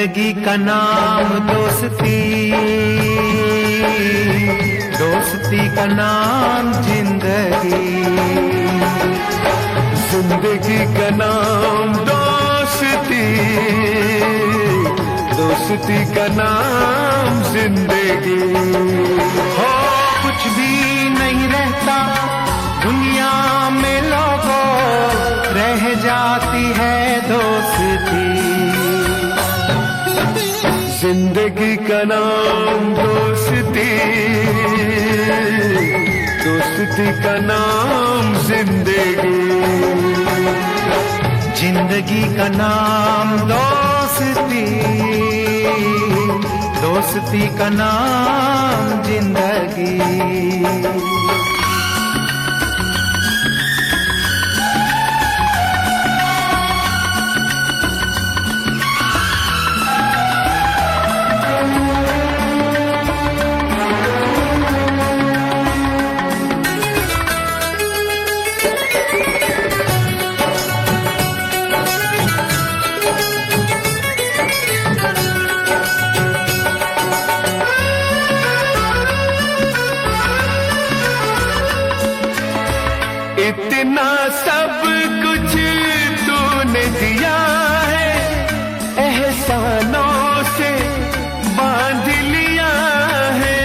जिंदगी का नाम दोस्ती, दोस्ती का नाम जिंदगी, जिंदगी का नाम दोस्ती, दोस्ती का नाम जिंदगी। हो कुछ भी नहीं रहता दुनिया में लोगों, रह जाती है दोस्ती, जिंदगी का नाम दोस्ती, दोस्ती का नाम जिंदगी, जिंदगी का नाम दोस्ती, दोस्ती का नाम जिंदगी। इतना सब कुछ तूने दिया है, एहसानों से बांध लिया है,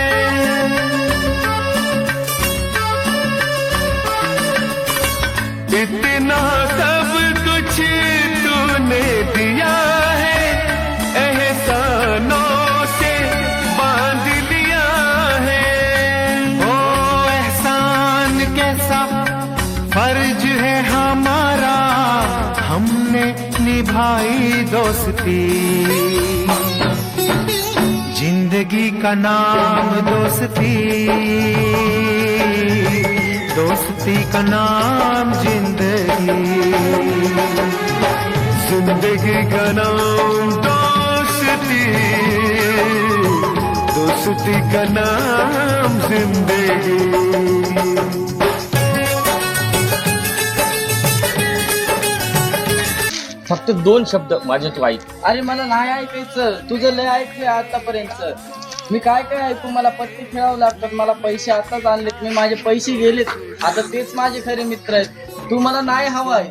इतना सब कुछ तूने दिया है, एहसानों से बांध लिया है। ओ एहसान कैसा फर्ज है हमारा, हमने निभाई दोस्ती, जिंदगी का नाम दोस्ती, दोस्ती का नाम जिंदगी, जिंदगी का नाम दोस्ती, दोस्ती का नाम जिंदगी। फक्त 2 शब्द माझे तू ऐक. अरे मला नाही ऐकायचं, तुझं लय ऐकलंय आतापर्यंत. मी काय काय ऐकू, मला पत्ती खेळावं लागतात, मला पैसे आताच आणलेत, मी माझे पैसे गेलेत, आता तेच माझे खरे मित्र आहेत. तू मला नाही हवाय,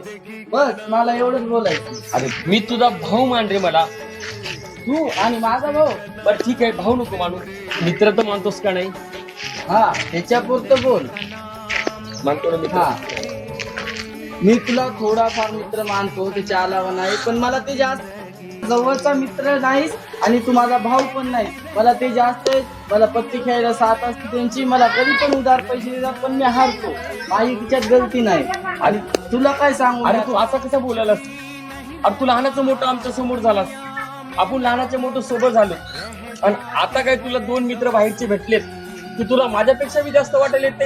बस मला एवढंच बोलायचं. अरे मी तुझा भाऊ मान रे मला. तू आणि माझा भाऊ, बरं ठीक आहे, भाऊ नको मानू, मित्र तर मानतोस का नाही? हा त्याच्या पुरतं बोल. मानतो ना मित्र. हा मी तुला थोडाफार मित्र मानतो, त्याच्या अलावा नाही, पण मला ते जास्त जवळचा मित्र नाहीस आणि तू माझा भाऊ पण नाही. मला ते जास्त आहे, मला पत्ती खेळायला 7 असते त्यांची, मला कधी पण उधार पैसे देतात, पण मी हारतो, माझी तिच्यात गलती नाही. आणि तुला काय सांगू, अरे तू असं कसं बोलायलास? अरे तू लहानाचं मोठं आमच्या समोर झालास, आपण लहानाचे मोठं सोबत झालो, आणि आता काय तुला 2 मित्र बाहेरचे भेटलेत की तुला माझ्यापेक्षा बी जास्त वाटेल येते?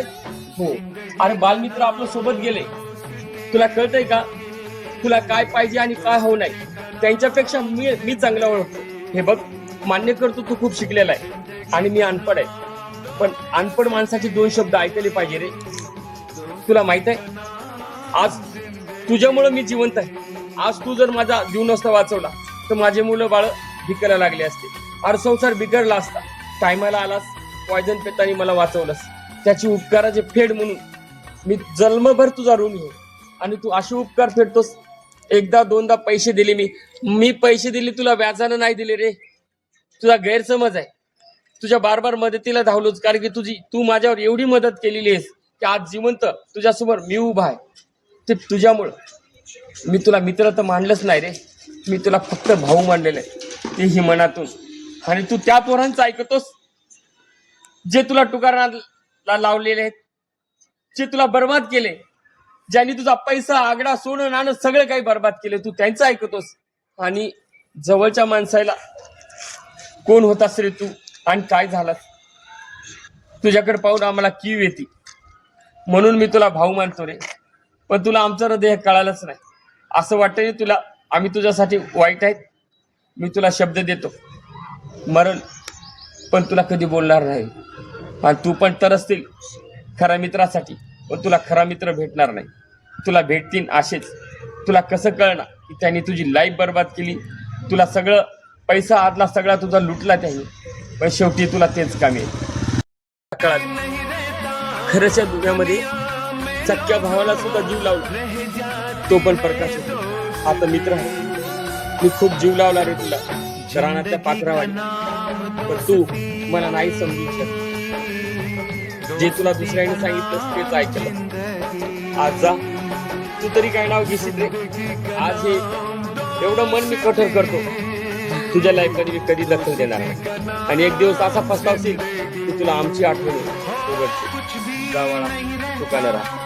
हो, अरे बालमित्र आपल्या सोबत गेले, तुला कळतंय का तुला काय पाहिजे आणि काय होऊ नाही? त्यांच्यापेक्षा मी चांगला ओळखतो. हे बघ, मान्य करतो तू खूप शिकलेला आहे आणि मी अनपढ आहे, पण अनपढ माणसाचे 2 शब्द ऐकले पाहिजे रे. तुला माहित आहे, आज तुझ्यामुळं मी जिवंत आहे. आज तू जर माझा जीव नसता वाचवला तर माझे मुलं बाळ भिकायला लागले असते, अरे संसार बिघडला असता. टायमाला आलास, पॉयझन पेतानी मला वाचवलंस, त्याची उपकाराचे फेड म्हणून मी जन्मभर तुझा ऋणी हो. आणि तू असे उपकार फेडतोस. 1दा-2दा पैसे दिले, मी पैसे दिले तुला, व्याजानं नाही दिले रे. तुझा गैरसमज आहे. तुझ्या बार मदतीला धावलोच, कारण की तू माझ्यावर एवढी मदत केलेली आहेस की आज जिवंत तुझ्यासमोर मी उभा आहे. ते तुझ्यामुळं. मी तुला मित्र तर मानलंच नाही रे, मी तुला फक्त भाऊ मानलेलं आहे, तेही मनातून. आणि तू त्या पोरांचं ऐकतोस जे तुला टुकाराला लावलेले आहेत, जे तुला बर्बाद केले, ज्यांनी तुझा पैसा, आगडा, सोनं नाणं सगळं काही बर्बाद केले, तू त्यांचं ऐकतोस. आणि जवळच्या माणसाला कोण होतास रे तू आणि काय झालास? तुझ्याकडे पाहून आम्हाला कीव येते, म्हणून मी तुला भाऊ मानतो रे. पण तुला आमचं हृदय कळालंच नाही. असं वाटतं रे तुला आम्ही तुझ्यासाठी वाईट आहेत. मी तुला शब्द देतो, मरण पण तुला कधी बोलणार नाही. आणि तू पण तरसतील खऱ्या मित्रासाठी, पण तुला खरा मित्र भेटणार नाही. तुला भेटतील असेच. तुला कसं कळणार की त्यांनी तुझी लाईफ बर्बाद केली, तुला सगळं पैसा आदला सगळा तुझा लुटला त्याने, पण शेवटी तुला तेच कामी आहे. कळालं खऱ्याच्या दुनियामध्ये सख्या भावाला सुद्धा जीव लावला, तो पण प्रकाश होता. आता मित्र आहे, मी खूप जीव लावला रे तुला शराणातल्या पाखरावानी, पण तू मला नाही समजू शकत. जे तुला दुसऱ्याने सांगितलं तेच ऐकलं. आज जा, तू तरी काय नाव घेशील रे. आज हे एवढं मन मी कठोर करतो, तुझ्या लाईफ मध्ये मी कधी दखल देणार नाही. आणि एक दिवस असा फसलावशील की तुला आमची आठवण येईल. गावाला दुकानं राहा.